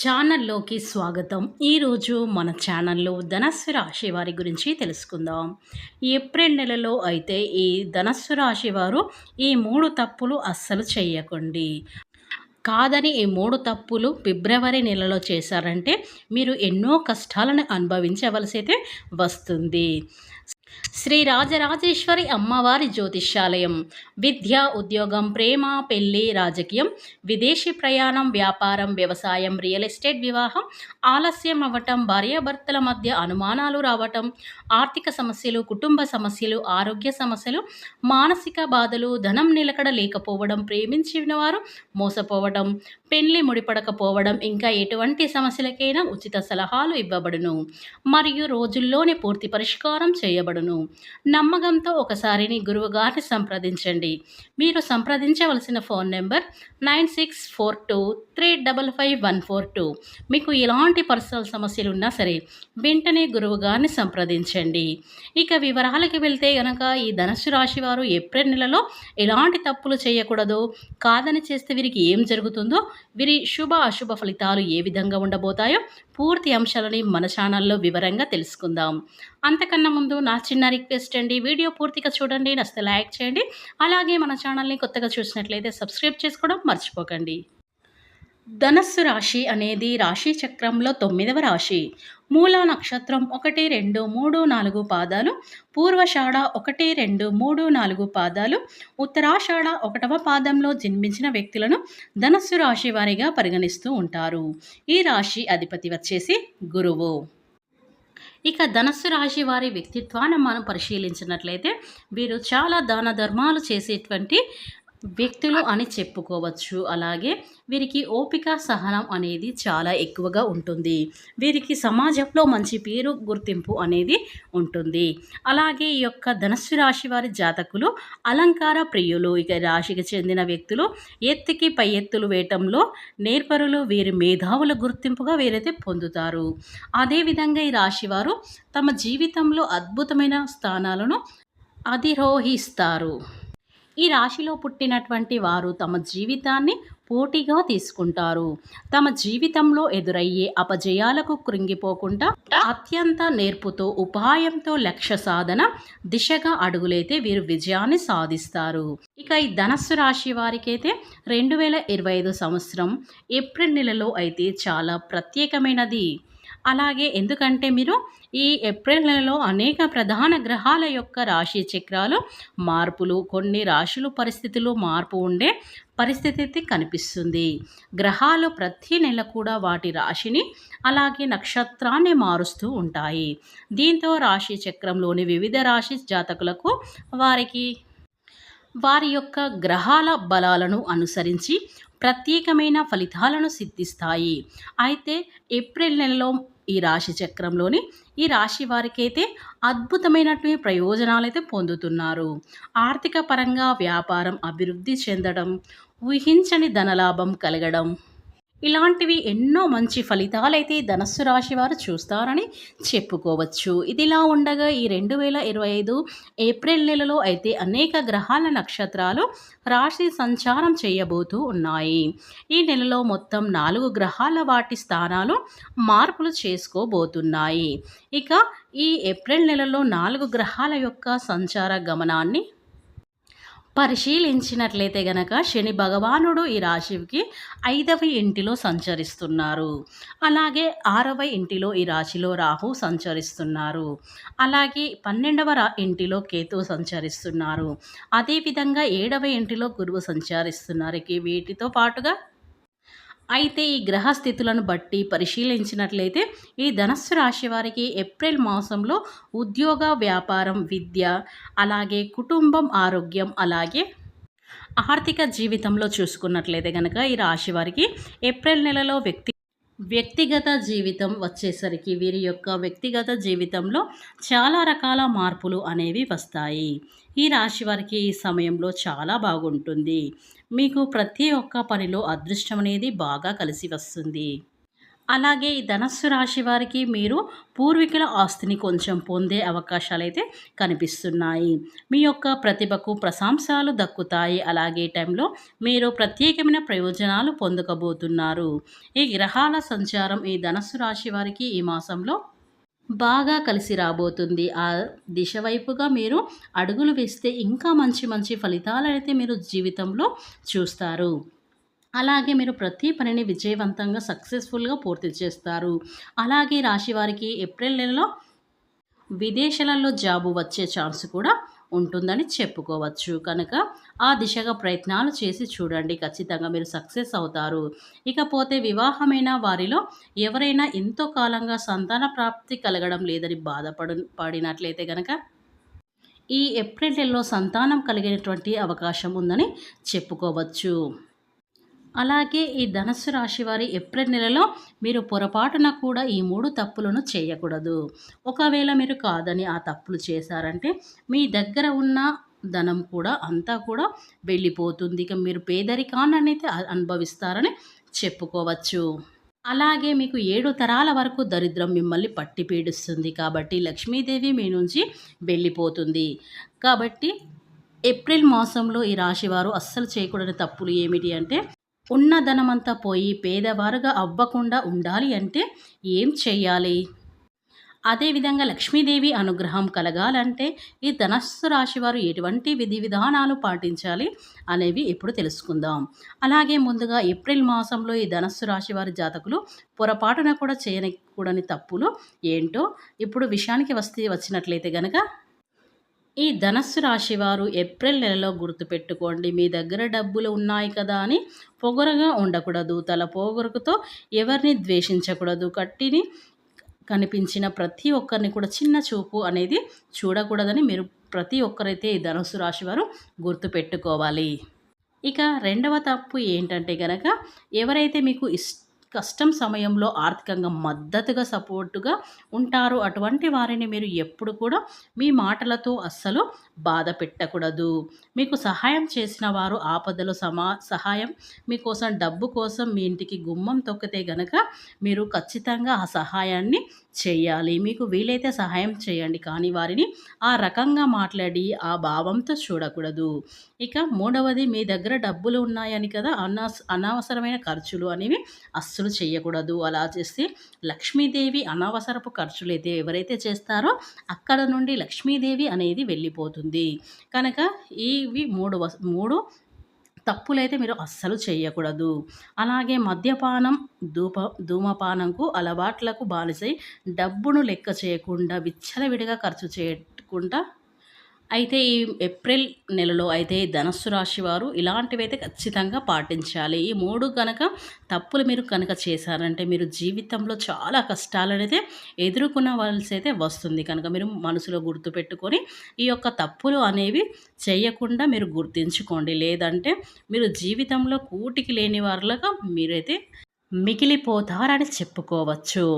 ఛానల్లోకి స్వాగతం. ఈరోజు మన ఛానల్లో ధనస్సు రాశి వారి గురించి తెలుసుకుందాం. ఏప్రిల్ నెలలో అయితే ఈ ధనస్సు రాశి వారు ఈ 3 తప్పులు అస్సలు చేయకండి. కాదని ఈ 3 తప్పులు ఫిబ్రవరి నెలలో చేశారంటే మీరు ఎన్నో కష్టాలను అనుభవించవలసి అయితే వస్తుంది. శ్రీ రాజరాజేశ్వరి అమ్మవారి జ్యోతిష్యాలయం విద్య, ఉద్యోగం, ప్రేమ, పెళ్లి, రాజకీయం, విదేశీ ప్రయాణం, వ్యాపారం, వ్యవసాయం, రియల్ ఎస్టేట్, వివాహం, ఆలస్యం అవ్వటం, భార్యాభర్తల మధ్య అనుమానాలు రావటం, ఆర్థిక సమస్యలు, కుటుంబ సమస్యలు, ఆరోగ్య సమస్యలు, మానసిక బాధలు, ధనం నిలకడ లేకపోవడం, ప్రేమించిన వారు మోసపోవడం, పెళ్లి ముడిపడకపోవడం, ఇంకా ఎటువంటి సమస్యలకైనా ఉచిత సలహాలు ఇవ్వబడును మరియు రోజుల్లోనే పూర్తి పరిష్కారం చేయబడును. నమ్మకంతో ఒకసారిని గురువుగారిని సంప్రదించండి. మీరు సంప్రదించవలసిన ఫోన్ నెంబర్ 9642355142. మీకు ఎలాంటి పర్సనల్ సమస్యలు ఉన్నా సరే వెంటనే గురువుగారిని సంప్రదించండి. ఇక వివరాలకి వెళ్తే గనక ఈ ధనుస్సు రాశి వారు ఏప్రిల్ నెలలో ఎలాంటి తప్పులు చేయకూడదో, కాదని చేస్తే వీరికి ఏం జరుగుతుందో, వీరి శుభ అశుభ ఫలితాలు ఏ విధంగా ఉండబోతాయో పూర్తి అంశాలని మన ఛానల్లో వివరంగా తెలుసుకుందాం. అంతకన్నా ముందు నా చిన్న రిక్వెస్ట్ అండి, వీడియో పూర్తిగా చూడండి, నచ్చితే లైక్ చేయండి. అలాగే మన ఛానల్ని కొత్తగా చూసినట్లయితే సబ్స్క్రైబ్ చేసుకోవడం మర్చిపోకండి. ధనస్సు రాశి అనేది రాశి చక్రంలో 9వ రాశి. మూలా నక్షత్రం 1, 2, 3, 4 పాదాలు, పూర్వషాఢ 1, 2, 3, 4 పాదాలు, ఉత్తరాషాఢ 1వ పాదంలో జన్మించిన వ్యక్తులను ధనస్సు రాశి వారిగా పరిగణిస్తూ ఉంటారు. ఈ రాశి అధిపతి వచ్చేసి గురువు. ఇక ధనస్సు రాశి వారి వ్యక్తిత్వాన్ని మనం పరిశీలించినట్లయితే వీరు చాలా దాన ధర్మాలు చేసేటువంటి వ్యక్తులు అని చెప్పుకోవచ్చు. అలాగే వీరికి ఓపిక, సహనం అనేది చాలా ఎక్కువగా ఉంటుంది. వీరికి సమాజంలో మంచి పేరు, గుర్తింపు అనేది ఉంటుంది. అలాగే ఈ యొక్క ధనస్సు రాశి వారి జాతకులు అలంకార ప్రియులు. ఇక రాశికి చెందిన వ్యక్తులు ఎత్తుకి పై ఎత్తులు వేయటంలో నేర్పరులు. వీరి మేధావుల గుర్తింపుగా వీరైతే పొందుతారు. అదేవిధంగా ఈ రాశివారు తమ జీవితంలో అద్భుతమైన స్థానాలను అధిరోహిస్తారు. ఈ రాశిలో పుట్టినటువంటి వారు తమ జీవితాన్ని పోటీగా తీసుకుంటారు. తమ జీవితంలో ఎదురయ్యే అపజయాలకు కృంగిపోకుండా అత్యంత నేర్పుతో, ఉపాయంతో లక్ష్య సాధన దిశగా అడుగులైతే వీరు విజయాన్ని సాధిస్తారు. ఇక ఈ ధనస్సు రాశి వారికైతే 2025 సంవత్సరం ఏప్రిల్ నెలలో అయితే చాలా ప్రత్యేకమైనది. అలాగే ఎందుకంటే మీరు ఈ ఏప్రిల్ నెలలో అనేక ప్రధాన గ్రహాల యొక్క రాశి చక్రాలు మార్పులు, కొన్ని రాశులు పరిస్థితులు మార్పు ఉండే పరిస్థితి అయితే కనిపిస్తుంది. గ్రహాలు ప్రతి నెల కూడా వాటి రాశిని అలాగే నక్షత్రాన్ని మారుస్తూ ఉంటాయి. దీంతో రాశి చక్రంలోని వివిధ రాశి జాతకులకు వారి యొక్క గ్రహాల బలాలను అనుసరించి ప్రత్యేకమైన ఫలితాలను సిద్ధిస్తాయి. అయితే ఏప్రిల్ నెలలో ఈ రాశి చక్రంలోని ఈ రాశి వారికైతే అద్భుతమైనటువంటి ప్రయోజనాలు అయితే పొందుతున్నారు. ఆర్థిక పరంగా వ్యాపారం అభివృద్ధి చెందడం, ఊహించని ధనలాభం కలగడం, ఇలాంటివి ఎన్నో మంచి ఫలితాలైతే ధనస్సు రాశి వారు చూస్తారని చెప్పుకోవచ్చు. ఇదిలా ఉండగా ఈ 2025 ఏప్రిల్ నెలలో అయితే అనేక గ్రహాల నక్షత్రాలు రాశి సంచారం చేయబోతూ ఉన్నాయి. ఈ నెలలో మొత్తం 4 గ్రహాల వాటి స్థానాలు మార్పులు చేసుకోబోతున్నాయి. ఇక ఈ ఏప్రిల్ నెలలో 4 గ్రహాల యొక్క సంచార గమనాన్ని పరిశీలించినట్లయితే గనక శని భగవానుడు ఈ రాశికి 5వ ఇంటిలో సంచరిస్తున్నారు. అలాగే 6వ ఇంటిలో ఈ రాశిలో రాహు సంచరిస్తున్నారు. అలాగే 12వ ఇంటిలో కేతు సంచరిస్తున్నారు. అదేవిధంగా 7వ ఇంటిలో గురువు సంచరిస్తున్నారు. వీటితో పాటుగా అయితే ఈ గ్రహస్థితులను బట్టి పరిశీలించినట్లయితే ఈ ధనస్సు రాశి వారికి ఏప్రిల్ మాసంలో ఉద్యోగ, వ్యాపారం, విద్య, అలాగే కుటుంబం, ఆరోగ్యం, అలాగే ఆర్థిక జీవితంలో చూసుకున్నట్లయితే కనుక ఈ రాశి వారికి ఏప్రిల్ నెలలో వ్యక్తిగత జీవితం వచ్చేసరికి వీరి యొక్క వ్యక్తిగత జీవితంలో చాలా రకాల మార్పులు అనేవి వస్తాయి. ఈ రాశి వారికి ఈ సమయంలో చాలా బాగుంటుంది. మీకు ప్రతి ఒక్క పనిలో అదృష్టం అనేది బాగా కలిసి వస్తుంది. అలాగే ఈ ధనస్సు రాశి వారికి మీరు పూర్వీకుల ఆస్తిని కొంచెం పొందే అవకాశాలైతే కనిపిస్తున్నాయి. మీ యొక్క ప్రతిభకు ప్రశంసలు దక్కుతాయి. అలాగే ఈ టైంలో మీరు ప్రత్యేకమైన ప్రయోజనాలు పొందకబోతున్నారు. ఈ గ్రహాల సంచారం ఈ ధనస్సు రాశి వారికి ఈ మాసంలో బాగా కలిసి రాబోతుంది. ఆ దిశ వైపుగా మీరు అడుగులు వేస్తే ఇంకా మంచి మంచి ఫలితాలనైతే మీరు జీవితంలో చూస్తారు. అలాగే మీరు ప్రతి పనిని విజయవంతంగా సక్సెస్‌ఫుల్‌గా పూర్తి చేస్తారు. అలాగే రాశి వారికి ఏప్రిల్ నెలలో విదేశాలలో జాబు వచ్చే ఛాన్స్ కూడా ఉంటుందని చెప్పుకోవచ్చు. కనుక ఆ దిశగా ప్రయత్నాలు చేసి చూడండి. ఖచ్చితంగా మీరు సక్సెస్ అవుతారు. ఇకపోతే వివాహమైన వారిలో ఎవరైనా ఎంతో కాలంగా సంతాన ప్రాప్తి కలగడం లేదని పడినట్లయితే గనక ఈ ఏప్రిల్ నెలలో సంతానం కలిగేటువంటి అవకాశం ఉందని చెప్పుకోవచ్చు. అలాగే ఈ ధనస్సు రాశి వారి ఏప్రిల్ నెలలో మీరు పొరపాటున కూడా ఈ 3 తప్పులను చేయకూడదు. ఒకవేళ మీరు కాదని ఆ తప్పులు చేశారంటే మీ దగ్గర ఉన్న ధనం కూడా అంతా కూడా వెళ్ళిపోతుంది. ఇక మీరు పేదరికాన్ననైతే అనుభవిస్తారని చెప్పుకోవచ్చు. అలాగే మీకు 7 తరాల వరకు దరిద్రం మిమ్మల్ని పట్టి పీడిస్తుంది. కాబట్టి లక్ష్మీదేవి మీ నుంచి వెళ్ళిపోతుంది. కాబట్టి ఏప్రిల్ మాసంలో ఈ రాశివారు అస్సలు చేయకూడని తప్పులు ఏమిటి అంటే ఉన్న ధనమంతా పోయి పేదవారుగా అవ్వకుండా ఉండాలి అంటే ఏం చెయ్యాలి? అదేవిధంగా లక్ష్మీదేవి అనుగ్రహం కలగాలంటే ఈ ధనస్సు రాశివారు ఎటువంటి విధి విధానాలు పాటించాలి అనేవి ఇప్పుడు తెలుసుకుందాం. అలాగే ముందుగా ఏప్రిల్ మాసంలో ఈ ధనస్సు రాశివారి జాతకులు పొరపాటున కూడా చేయకూడని తప్పులు ఏంటో ఇప్పుడు విషయానికి వచ్చినట్లయితే గనక ఈ ధనస్సు రాశివారు ఏప్రిల్ నెలలో గుర్తుపెట్టుకోండి. మీ దగ్గర డబ్బులు ఉన్నాయి కదా అని పొగరుగా ఉండకూడదు. తల పోగరుకుతో ఎవరిని ద్వేషించకూడదు. కనిపించిన ప్రతి ఒక్కరిని కూడా చిన్న చూపు అనేది చూడకూడదని మీరు ప్రతి ఒక్కరైతే ఈ ధనుస్సు రాశి వారు గుర్తుపెట్టుకోవాలి. ఇక రెండవ తప్పు ఏంటంటే గనక ఎవరైతే మీకు కష్టం సమయంలో ఆర్థికంగా మద్దతుగా సపోర్టుగా ఉంటారో అటువంటి వారిని మీరు ఎప్పుడు కూడా మీ మాటలతో అస్సలు బాధ పెట్టకూడదు. మీకు సహాయం చేసిన వారు ఆపదలో సహాయం మీకోసం డబ్బు కోసం మీ ఇంటికి గుమ్మం తొక్కితే గనక మీరు ఖచ్చితంగా ఆ సహాయాన్ని చేయాలి. మీకు వీలైతే సహాయం చేయండి. కానీ వారిని ఆ రకంగా మాట్లాడి ఆ భావంతో చూడకూడదు. ఇక మూడవది మీ దగ్గర డబ్బులు ఉన్నాయని కదా అనవసరమైన ఖర్చులు అనేవి అస్సలు చేయకూడదు. అలా చేస్తే లక్ష్మీదేవి అనవసరపు ఖర్చులైతే ఎవరైతే చేస్తారో అక్కడ నుండి లక్ష్మీదేవి అనేది వెళ్ళిపోతుంది. కనుక ఇవి మూడు తప్పులైతే మీరు అస్సలు చేయకూడదు. అలాగే మద్యపానం, ధూమపానంకు అలవాట్లకు బానిసై డబ్బును లెక్క చేయకుండా విచ్చలవిడిగా ఖర్చు చేయకుండా అయితే ఈ ఏప్రిల్ నెలలో అయితే ధనస్సు రాశి వారు ఇలాంటివైతే ఖచ్చితంగా పాటించాలి. ఈ 3 గనక తప్పులు మీరు కనుక చేశారంటే మీరు జీవితంలో చాలా కష్టాలనైతే ఎదుర్కొనవలసి అయితే వస్తుంది. కనుక మీరు మనసులో గుర్తుపెట్టుకొని ఈ యొక్క తప్పులు అనేవి చేయకుండా మీరు గుర్తించుకోండి. లేదంటే మీరు జీవితంలో కూటికి లేని వారులాగా మీరైతే మిగిలిపోతారని చెప్పుకోవచ్చు.